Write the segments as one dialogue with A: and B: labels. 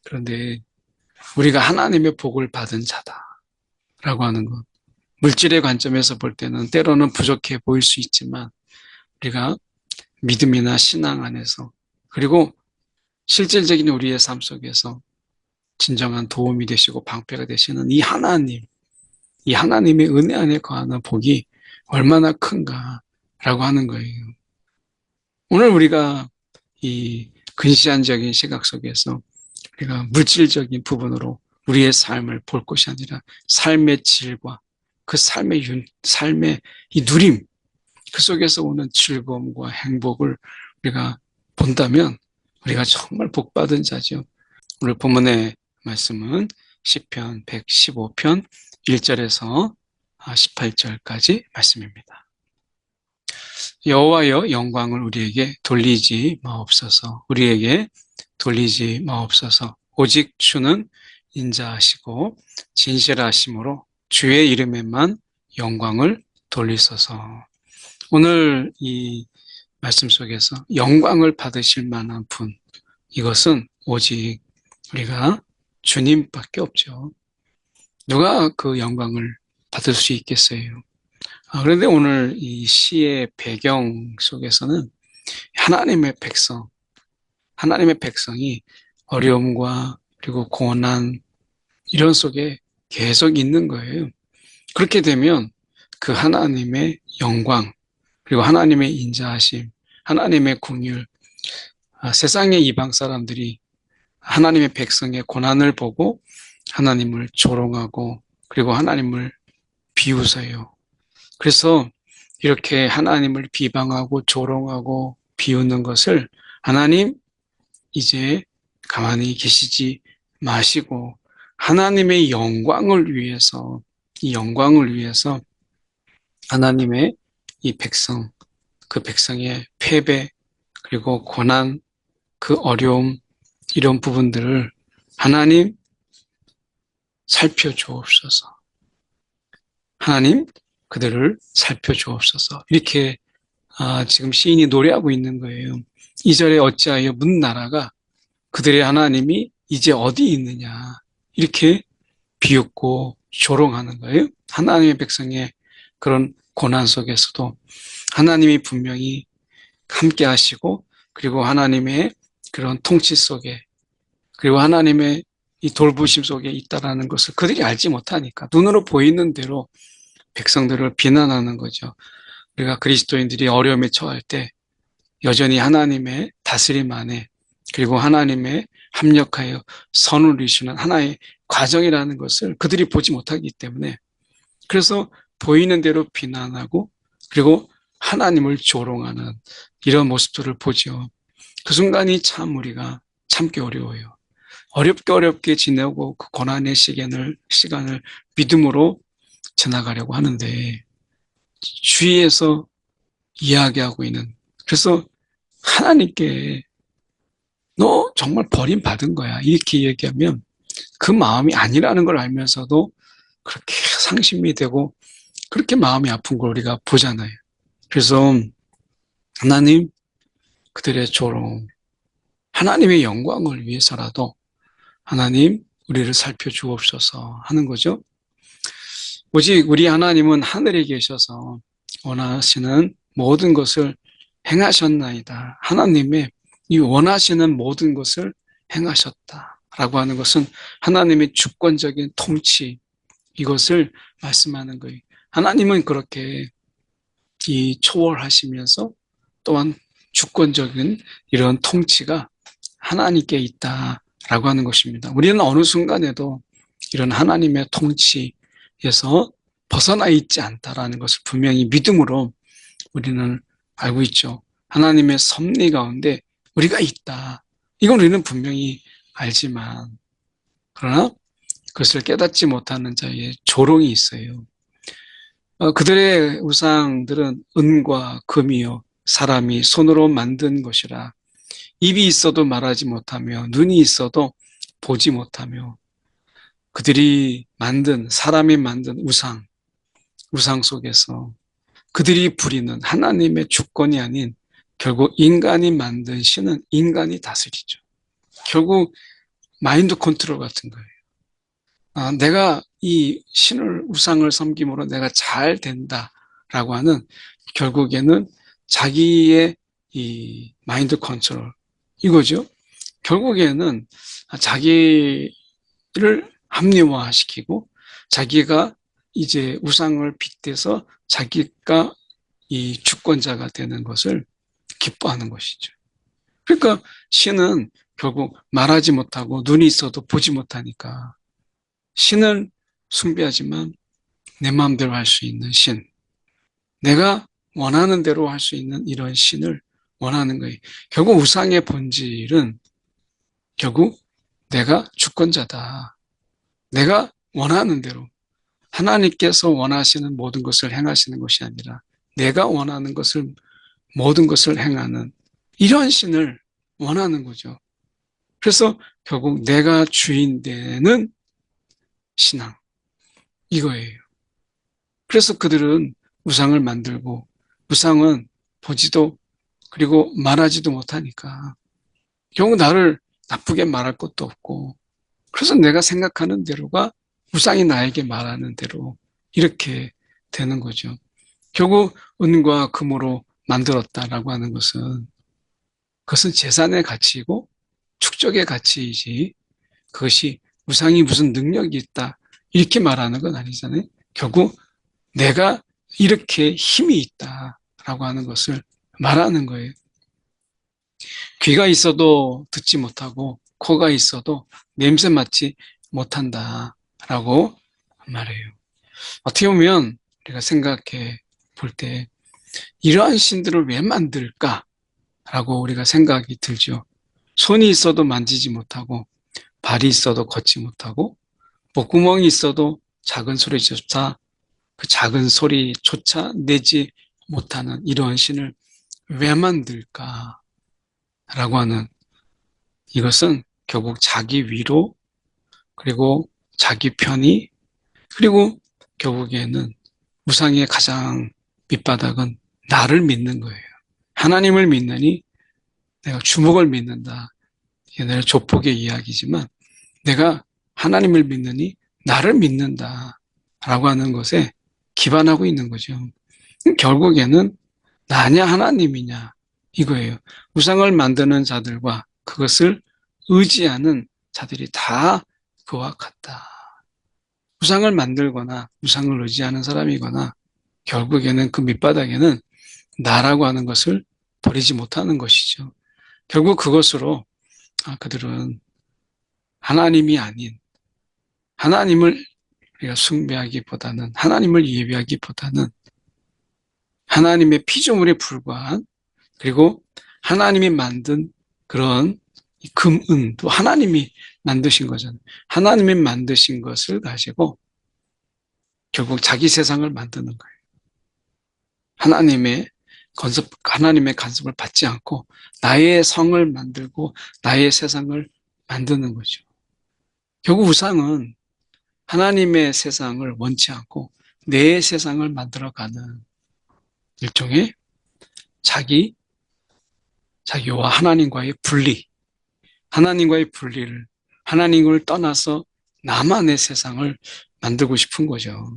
A: 그런데 우리가 하나님의 복을 받은 자다라고 하는 것. 물질의 관점에서 볼 때는 때로는 부족해 보일 수 있지만 우리가 믿음이나 신앙 안에서 그리고 실질적인 우리의 삶 속에서 진정한 도움이 되시고 방패가 되시는 이 하나님, 이 하나님의 은혜 안에 거하는 복이 얼마나 큰가라고 하는 거예요. 오늘 우리가 이 근시안적인 시각 속에서 우리가 물질적인 부분으로 우리의 삶을 볼 것이 아니라 삶의 질과 그 삶의 이 누림, 그 속에서 오는 즐거움과 행복을 우리가 본다면 우리가 정말 복받은 자죠. 오늘 본문의 말씀은 시편 115편 1절에서 18절까지 말씀입니다. 여호와여 영광을 우리에게 돌리지 마옵소서. 우리에게 돌리지 마옵소서. 오직 주는 인자하시고 진실하심으로 주의 이름에만 영광을 돌리소서. 오늘 이 말씀 속에서 영광을 받으실 만한 분, 이것은 오직 우리가 주님밖에 없죠. 누가 그 영광을 받을 수 있겠어요? 그런데 오늘 이 시의 배경 속에서는 하나님의 백성이 어려움과 그리고 고난 이런 속에 계속 있는 거예요. 그렇게 되면 그 하나님의 영광, 그리고 하나님의 인자하심, 하나님의 긍휼, 세상의 이방 사람들이 하나님의 백성의 고난을 보고 하나님을 조롱하고 그리고 하나님을 비웃어요. 그래서 이렇게 하나님을 비방하고 조롱하고 비웃는 것을 하나님 이제 가만히 계시지 마시고 하나님의 영광을 위해서 이 영광을 위해서 하나님의 이 백성, 그 백성의 패배 그리고 고난, 그 어려움 이런 부분들을 하나님 살펴주옵소서. 하나님 그들을 살펴주옵소서. 이렇게 지금 시인이 노래하고 있는 거예요. 2절에 어찌하여 문 나라가 그들의 하나님이 이제 어디 있느냐 이렇게 비웃고 조롱하는 거예요. 하나님의 백성의 그런 고난 속에서도 하나님이 분명히 함께 하시고 그리고 하나님의 그런 통치 속에 그리고 하나님의 이 돌보심 속에 있다라는 것을 그들이 알지 못하니까 눈으로 보이는 대로 백성들을 비난하는 거죠. 우리가 그리스도인들이 어려움에 처할 때 여전히 하나님의 다스림 안에 그리고 하나님의 합력하여 선을 이루시는 하나의 과정이라는 것을 그들이 보지 못하기 때문에 그래서 보이는 대로 비난하고 그리고 하나님을 조롱하는 이런 모습들을 보죠. 그 순간이 참 우리가 참기 어려워요. 어렵게 지내고 그 고난의 시간을 믿음으로 지나가려고 하는데 주위에서 이야기하고 있는 그래서 하나님께 너 정말 버림받은 거야 이렇게 얘기하면 그 마음이 아니라는 걸 알면서도 그렇게 상심이 되고 그렇게 마음이 아픈 걸 우리가 보잖아요. 그래서 하나님 그들의 조롱 하나님의 영광을 위해서라도 하나님 우리를 살펴주옵소서 하는 거죠. 오직 우리 하나님은 하늘에 계셔서 원하시는 모든 것을 행하셨나이다. 하나님의 이 원하시는 모든 것을 행하셨다라고 하는 것은 하나님의 주권적인 통치 이것을 말씀하는 거예요. 하나님은 그렇게 이 초월하시면서 또한 주권적인 이런 통치가 하나님께 있다라고 하는 것입니다. 우리는 어느 순간에도 이런 하나님의 통치에서 벗어나 있지 않다라는 것을 분명히 믿음으로 우리는 알고 있죠. 하나님의 섭리 가운데 우리가 있다. 이건 우리는 분명히 알지만 그러나 그것을 깨닫지 못하는 자의 조롱이 있어요. 그들의 우상들은 은과 금이요 사람이 손으로 만든 것이라 입이 있어도 말하지 못하며 눈이 있어도 보지 못하며 그들이 사람이 만든 우상 속에서 그들이 부리는 하나님의 주권이 아닌 결국 인간이 만든 신은 인간이 다스리죠. 결국 마인드 컨트롤 같은 거예요. 내가 이 신을, 우상을 섬김으로 내가 잘 된다라고 하는 결국에는 자기의 이 마인드 컨트롤 이거죠. 결국에는 자기를 합리화시키고 자기가 이제 우상을 빗대서 자기가 이 주권자가 되는 것을 기뻐하는 것이죠. 그러니까 신은 결국 말하지 못하고 눈이 있어도 보지 못하니까 신을 숭배하지만 내 마음대로 할 수 있는 신, 내가 원하는 대로 할 수 있는 이런 신을 원하는 거예요. 결국 우상의 본질은 결국 내가 주권자다. 내가 원하는 대로 하나님께서 원하시는 모든 것을 행하시는 것이 아니라 내가 원하는 것을 모든 것을 행하는 이런 신을 원하는 거죠. 그래서 결국 내가 주인 되는 신앙 이거예요. 그래서 그들은 우상을 만들고 우상은 보지도 그리고 말하지도 못하니까 결국 나를 나쁘게 말할 것도 없고 그래서 내가 생각하는 대로가 우상이 나에게 말하는 대로 이렇게 되는 거죠. 결국 은과 금으로 만들었다라고 하는 것은 그것은 재산의 가치이고 축적의 가치이지 그것이 우상이 무슨 능력이 있다 이렇게 말하는 건 아니잖아요. 결국 내가 이렇게 힘이 있다라고 하는 것을 말하는 거예요. 귀가 있어도 듣지 못하고 코가 있어도 냄새 맡지 못한다라고 말해요. 어떻게 보면 우리가 생각해 볼 때 이러한 신들을 왜 만들까라고 우리가 생각이 들죠. 손이 있어도 만지지 못하고 발이 있어도 걷지 못하고 목구멍이 있어도 작은 소리조차 그 작은 소리조차 내지 못하는 이러한 신을 왜 만들까라고 하는 이것은 결국 자기 위로 그리고 자기 편의 그리고 결국에는 우상의 가장 밑바닥은 나를 믿는 거예요. 하나님을 믿느니 내가 주목을 믿는다. 옛날에 조폭의 이야기지만 내가 하나님을 믿느니 나를 믿는다 라고 하는 것에 기반하고 있는 거죠. 결국에는 나냐 하나님이냐 이거예요. 우상을 만드는 자들과 그것을 의지하는 자들이 다 그와 같다. 우상을 만들거나 우상을 의지하는 사람이거나 결국에는 그 밑바닥에는 나라고 하는 것을 버리지 못하는 것이죠. 결국 그것으로 그들은 하나님이 아닌 하나님을 우리가 숭배하기보다는 하나님을 예배하기보다는 하나님의 피조물에 불과한 그리고 하나님이 만든 그런 금, 은, 또 하나님이 만드신 거잖아요. 하나님이 만드신 것을 가지고 결국 자기 세상을 만드는 거예요. 하나님의 간섭을 받지 않고 나의 성을 만들고 나의 세상을 만드는 거죠. 결국 우상은 하나님의 세상을 원치 않고 내 세상을 만들어가는 일종의 자기와 하나님과의 분리를 하나님을 떠나서 나만의 세상을 만들고 싶은 거죠.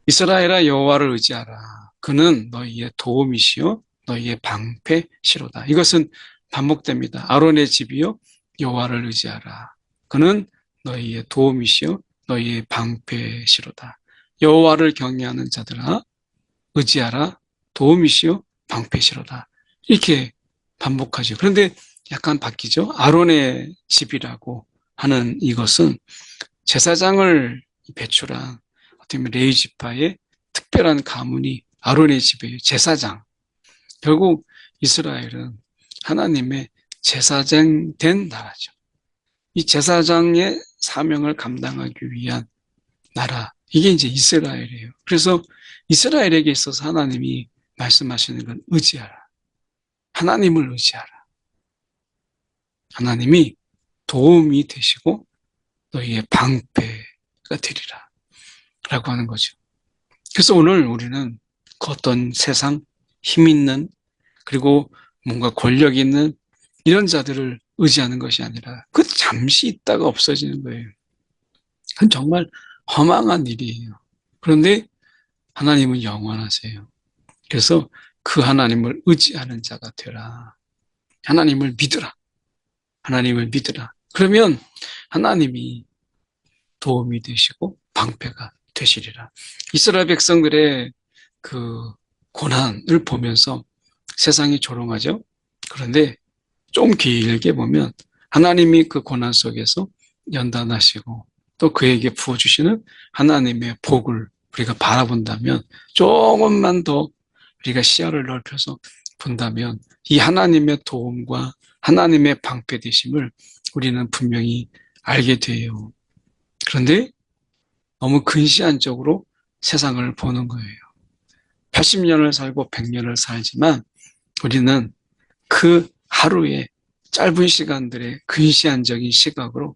A: 이스라엘아 여호와를 의지하라. 그는 너희의 도움이시요 너희의 방패시로다. 이것은 반복됩니다. 아론의 집이요 여호와를 의지하라. 그는 너희의 도움이시요 너희의 방패시로다. 여호와를 경외하는 자들아 의지하라. 도움이시요 방패시로다. 이렇게 반복하죠. 그런데 약간 바뀌죠. 아론의 집이라고 하는 이것은 제사장을 배출한 어떻게 보면 레위 지파의 특별한 가문이 아론의 집이에요. 제사장. 결국 이스라엘은 하나님의 제사장 된 나라죠. 이 제사장의 사명을 감당하기 위한 나라. 이게 이제 이스라엘이에요. 그래서 이스라엘에게 있어서 하나님이 말씀하시는 건 의지하라. 하나님을 의지하라. 하나님이 도움이 되시고 너희의 방패가 되리라. 라고 하는 거죠. 그래서 오늘 우리는 그 어떤 세상, 힘 있는, 그리고 뭔가 권력 있는 이런 자들을 의지하는 것이 아니라 그 잠시 있다가 없어지는 거예요. 그건 정말 허망한 일이에요. 그런데 하나님은 영원하세요. 그래서 그 하나님을 의지하는 자가 되라. 하나님을 믿으라. 하나님을 믿으라. 그러면 하나님이 도움이 되시고 방패가 되시리라. 이스라엘 백성들의 그 고난을 보면서 세상이 조롱하죠. 그런데 좀 길게 보면 하나님이 그 고난 속에서 연단하시고 또 그에게 부어주시는 하나님의 복을 우리가 바라본다면 조금만 더 우리가 시야를 넓혀서 본다면 이 하나님의 도움과 하나님의 방패 되심을 우리는 분명히 알게 돼요. 그런데 너무 근시안적으로 세상을 보는 거예요. 80년을 살고 100년을 살지만 우리는 그 하루의 짧은 시간들의 근시안적인 시각으로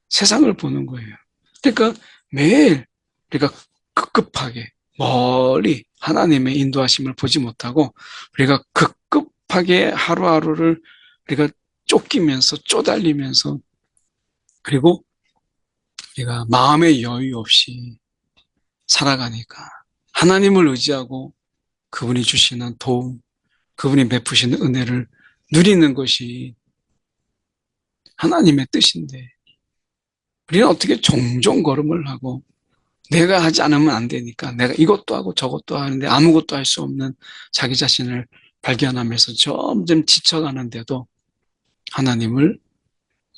A: 세상을 보는 거예요. 그러니까 매일 우리가 급급하게 멀리 하나님의 인도하심을 보지 못하고 우리가 급급하게 하루하루를 우리가 쫓기면서 쪼달리면서 그리고 우리가 마음의 여유 없이 살아가니까 하나님을 의지하고 그분이 주시는 도움, 그분이 베푸시는 은혜를 누리는 것이 하나님의 뜻인데 우리는 어떻게 종종 걸음을 하고 내가 하지 않으면 안 되니까 내가 이것도 하고 저것도 하는데 아무것도 할 수 없는 자기 자신을 발견하면서 점점 지쳐가는데도 하나님을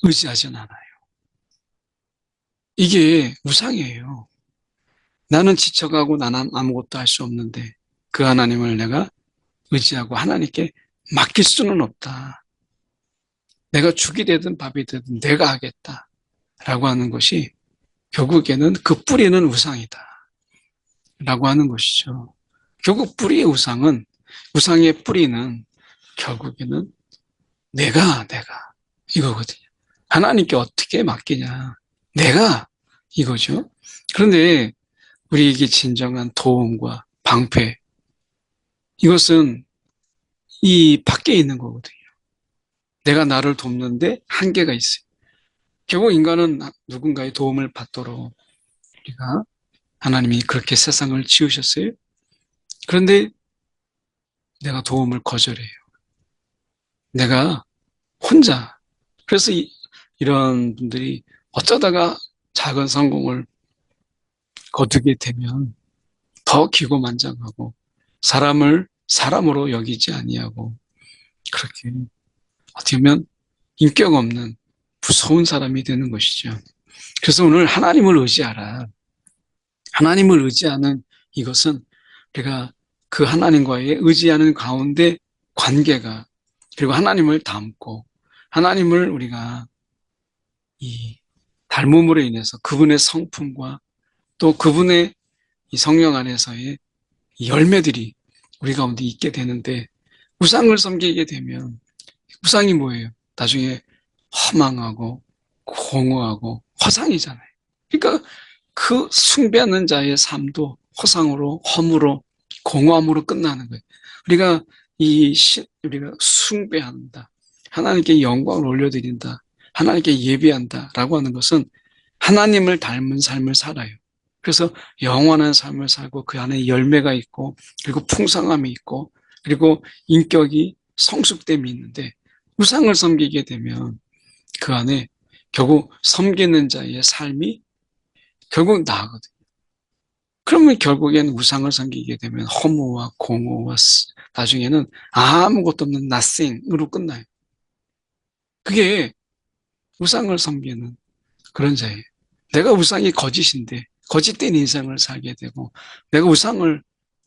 A: 의지하진 않아요. 이게 우상이에요. 나는 지쳐가고 나는 아무것도 할 수 없는데 그 하나님을 내가 의지하고 하나님께 맡길 수는 없다. 내가 죽이 되든 밥이 되든 내가 하겠다. 라고 하는 것이 결국에는 그 뿌리는 우상이다. 라고 하는 것이죠. 결국 뿌리의 우상은, 우상의 뿌리는 결국에는 내가 이거거든요. 하나님께 어떻게 맡기냐. 내가 이거죠. 그런데 우리에게 진정한 도움과 방패, 이것은 이 밖에 있는 거거든요. 내가 나를 돕는데 한계가 있어요. 결국 인간은 누군가의 도움을 받도록 우리가 하나님이 그렇게 세상을 지으셨어요. 그런데 내가 도움을 거절해요. 내가 혼자. 그래서 이런 분들이 어쩌다가 작은 성공을 거두게 되면 더 기고만장하고 사람을 사람으로 여기지 아니하고 그렇게 어떻게 보면 인격 없는 무서운 사람이 되는 것이죠. 그래서 오늘 하나님을 의지하라. 하나님을 의지하는 이것은 우리가 그 하나님과의 의지하는 가운데 관계가 그리고 하나님을 닮고 하나님을 우리가 이 닮음으로 인해서 그분의 성품과 또 그분의 이 성령 안에서의 이 열매들이 우리 가운데 있게 되는데 우상을 섬기게 되면 우상이 뭐예요? 나중에 허망하고 공허하고 허상이잖아요. 그러니까 그 숭배하는 자의 삶도 허상으로 허무로 공허함으로 끝나는 거예요. 우리가 우리가 숭배한다. 하나님께 영광을 올려드린다. 하나님께 예배한다라고 하는 것은 하나님을 닮은 삶을 살아요. 그래서 영원한 삶을 살고 그 안에 열매가 있고 그리고 풍성함이 있고 그리고 인격이 성숙됨이 있는데 우상을 섬기게 되면 그 안에 결국 섬기는 자의 삶이 결국 나아거든요. 그러면 결국엔 우상을 섬기게 되면 허무와 공허와 나중에는 아무것도 없는 nothing으로 끝나요. 그게 우상을 섬기는 그런 자예요. 내가 우상이 거짓인데 거짓된 인생을 살게 되고 내가 우상을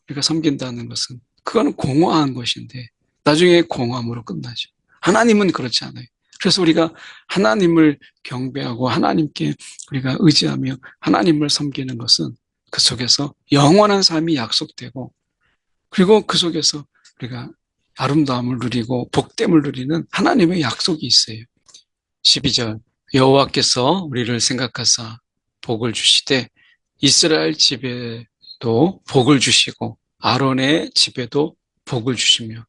A: 우리가 섬긴다는 것은 그거는 공허한 것인데 나중에 공허함으로 끝나죠. 하나님은 그렇지 않아요. 그래서 우리가 하나님을 경배하고 하나님께 우리가 의지하며 하나님을 섬기는 것은 그 속에서 영원한 삶이 약속되고 그리고 그 속에서 우리가 아름다움을 누리고 복됨을 누리는 하나님의 약속이 있어요. 12절 여호와께서 우리를 생각하사 복을 주시되 이스라엘 집에도 복을 주시고 아론의 집에도 복을 주시며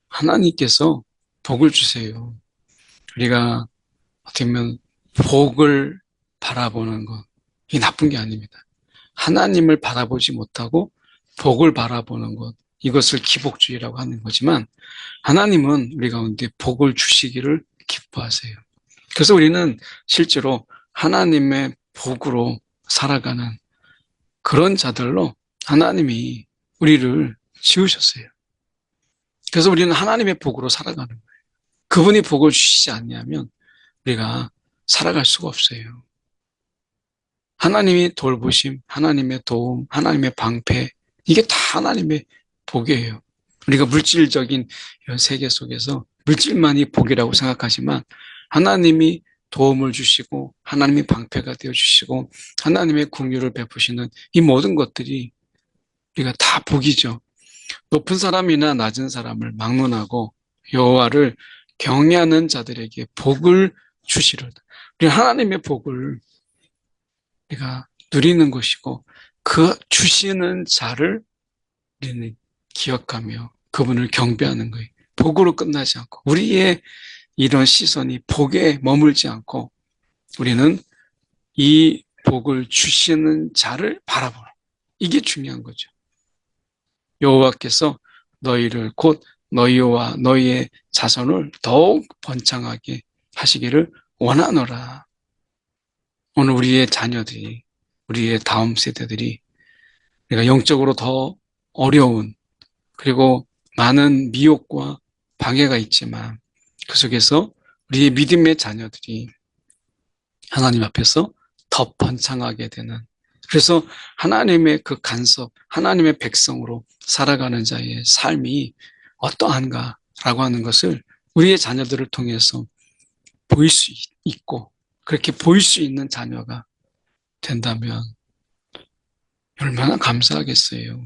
A: 하나님께서 복을 주세요. 우리가 어떻게 보면 복을 바라보는 것, 이게 나쁜 게 아닙니다. 하나님을 바라보지 못하고 복을 바라보는 것, 이것을 기복주의라고 하는 거지만 하나님은 우리 가운데 복을 주시기를 기뻐하세요. 그래서 우리는 실제로 하나님의 복으로 살아가는 그런 자들로 하나님이 우리를 지으셨어요. 그래서 우리는 하나님의 복으로 살아가는 거예요. 그분이 복을 주시지 않냐면 우리가 살아갈 수가 없어요. 하나님이 돌보심, 하나님의 도움, 하나님의 방패, 이게 다 하나님의 복이에요. 우리가 물질적인 이런 세계 속에서 물질만이 복이라고 생각하지만 하나님이 도움을 주시고 하나님이 방패가 되어주시고 하나님의 긍휼을 베푸시는 이 모든 것들이 우리가 다 복이죠. 높은 사람이나 낮은 사람을 막론하고 여호와를 경외하는 자들에게 복을 주시려다. 우리 하나님의 복을 우리가 누리는 것이고 그 주시는 자를 우리는 기억하며 그분을 경배하는 거예요. 복으로 끝나지 않고 우리의 이런 시선이 복에 머물지 않고 우리는 이 복을 주시는 자를 바라보는, 이게 중요한 거죠. 여호와께서 너희를 곧 너희와 너희의 자손을 더욱 번창하게 하시기를 원하노라. 오늘 우리의 자녀들이, 우리의 다음 세대들이 우리가 영적으로 더 어려운, 그리고 많은 미혹과 방해가 있지만 그 속에서 우리의 믿음의 자녀들이 하나님 앞에서 더 번창하게 되는, 그래서 하나님의 그 간섭, 하나님의 백성으로 살아가는 자의 삶이 어떠한가라고 하는 것을 우리의 자녀들을 통해서 보일 수 있고 그렇게 보일 수 있는 자녀가 된다면 얼마나 감사하겠어요.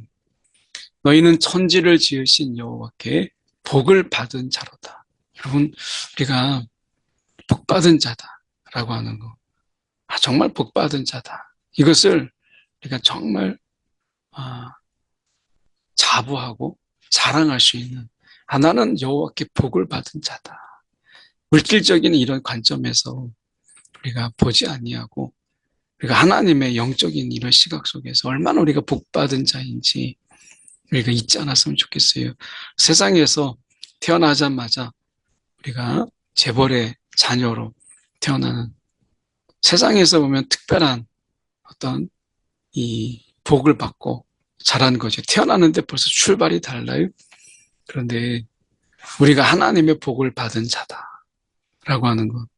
A: 너희는 천지를 지으신 여호와께 복을 받은 자로다. 여러분, 우리가 복 받은 자다라고 하는 거, 정말 복 받은 자다. 이것을 우리가 정말 자부하고 자랑할 수 있는, 나는 여호와께 복을 받은 자다. 물질적인 이런 관점에서 우리가 보지 아니하고 우리가 하나님의 영적인 이런 시각 속에서 얼마나 우리가 복 받은 자인지 우리가 잊지 않았으면 좋겠어요. 세상에서 태어나자마자 우리가 재벌의 자녀로 태어나는, 세상에서 보면 특별한 어떤 이 복을 받고 자란 거죠. 태어나는데 벌써 출발이 달라요. 그런데 우리가 하나님의 복을 받은 자다라고 하는 것,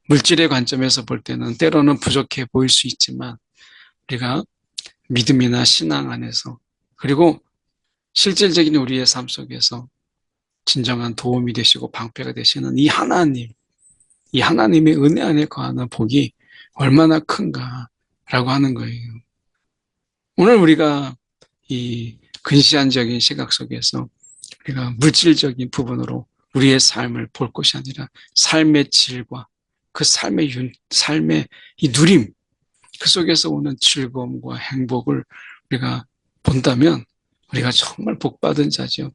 A: 물질의 관점에서 볼 때는 때로는 부족해 보일 수 있지만 우리가 믿음이나 신앙 안에서, 그리고 실질적인 우리의 삶 속에서 진정한 도움이 되시고 방패가 되시는 이 하나님, 이 하나님의 은혜 안에 거하는 복이 얼마나 큰가라고 하는 거예요. 오늘 우리가 이 근시안적인 시각 속에서 우리가 물질적인 부분으로 우리의 삶을 볼 것이 아니라 삶의 질과 그 삶의 이 누림, 그 속에서 오는 즐거움과 행복을 우리가 본다면 우리가 정말 복받은 자죠.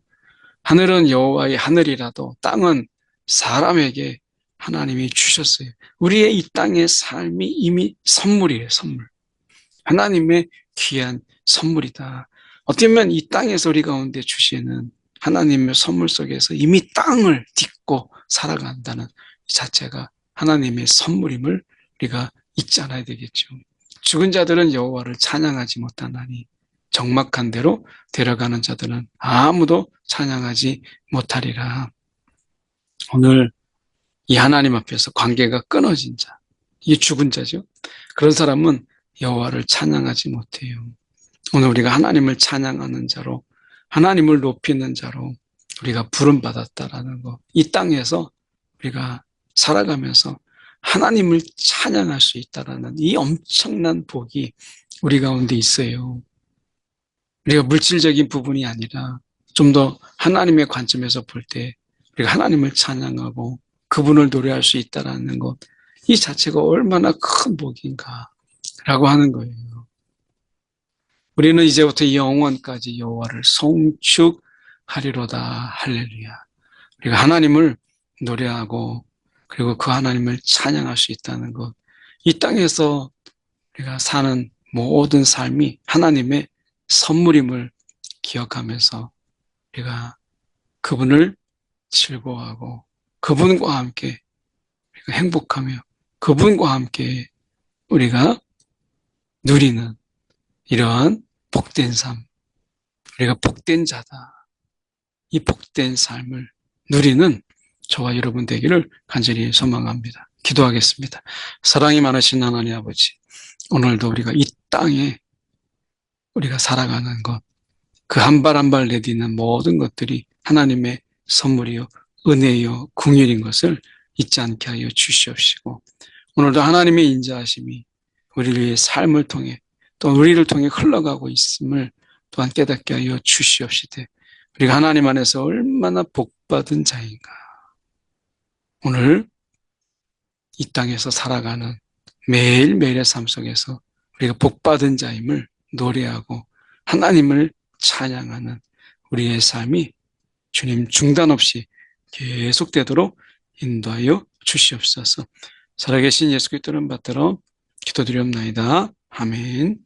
A: 하늘은 여호와의 하늘이라도 땅은 사람에게 하나님이 주셨어요. 우리의 이 땅의 삶이 이미 선물이에요, 선물. 하나님의 귀한 선물이다. 어떻게 보면 이 땅에서 우리 가운데 주시는 하나님의 선물 속에서 이미 땅을 딛고 살아간다는 이 자체가 하나님의 선물임을 우리가 잊지 않아야 되겠죠. 죽은 자들은 여호와를 찬양하지 못하나니 적막한 대로 데려가는 자들은 아무도 찬양하지 못하리라. 오늘 이 하나님 앞에서 관계가 끊어진 자, 이 죽은 자죠. 그런 사람은 여호와를 찬양하지 못해요. 오늘 우리가 하나님을 찬양하는 자로, 하나님을 높이는 자로 우리가 부름받았다라는 것, 이 땅에서 우리가 살아가면서 하나님을 찬양할 수 있다라는 이 엄청난 복이 우리 가운데 있어요. 우리가 물질적인 부분이 아니라 좀 더 하나님의 관점에서 볼 때 우리가 하나님을 찬양하고 그분을 노래할 수 있다라는 것, 이 자체가 얼마나 큰 복인가라고 하는 거예요. 우리는 이제부터 영원까지 여호와를 송축하리로다. 할렐루야. 우리가 하나님을 노래하고 그리고 그 하나님을 찬양할 수 있다는 것. 이 땅에서 우리가 사는 모든 삶이 하나님의 선물임을 기억하면서 우리가 그분을 즐거워하고 그분과 함께 우리가 행복하며 그분과 함께 우리가 누리는 이러한 복된 삶, 우리가 복된 자다. 이 복된 삶을 누리는 저와 여러분 되기를 간절히 소망합니다. 기도하겠습니다. 사랑이 많으신 하나님 아버지, 오늘도 우리가 이 땅에 우리가 살아가는 것, 그 한 발 한 발 내딛는 모든 것들이 하나님의 선물이요, 은혜요, 궁율인 것을 잊지 않게 하여 주시옵시고, 오늘도 하나님의 인자하심이 우리의 삶을 통해 또 우리를 통해 흘러가고 있음을 또한 깨닫게 하여 주시옵시되, 우리가 하나님 안에서 얼마나 복받은 자인가. 오늘 이 땅에서 살아가는 매일매일의 삶 속에서 우리가 복받은 자임을 노래하고 하나님을 찬양하는 우리의 삶이 주님 중단 없이 계속되도록 인도하여 주시옵소서. 살아계신 예수 그리스도를 받들어 기도드리옵나이다. 아멘.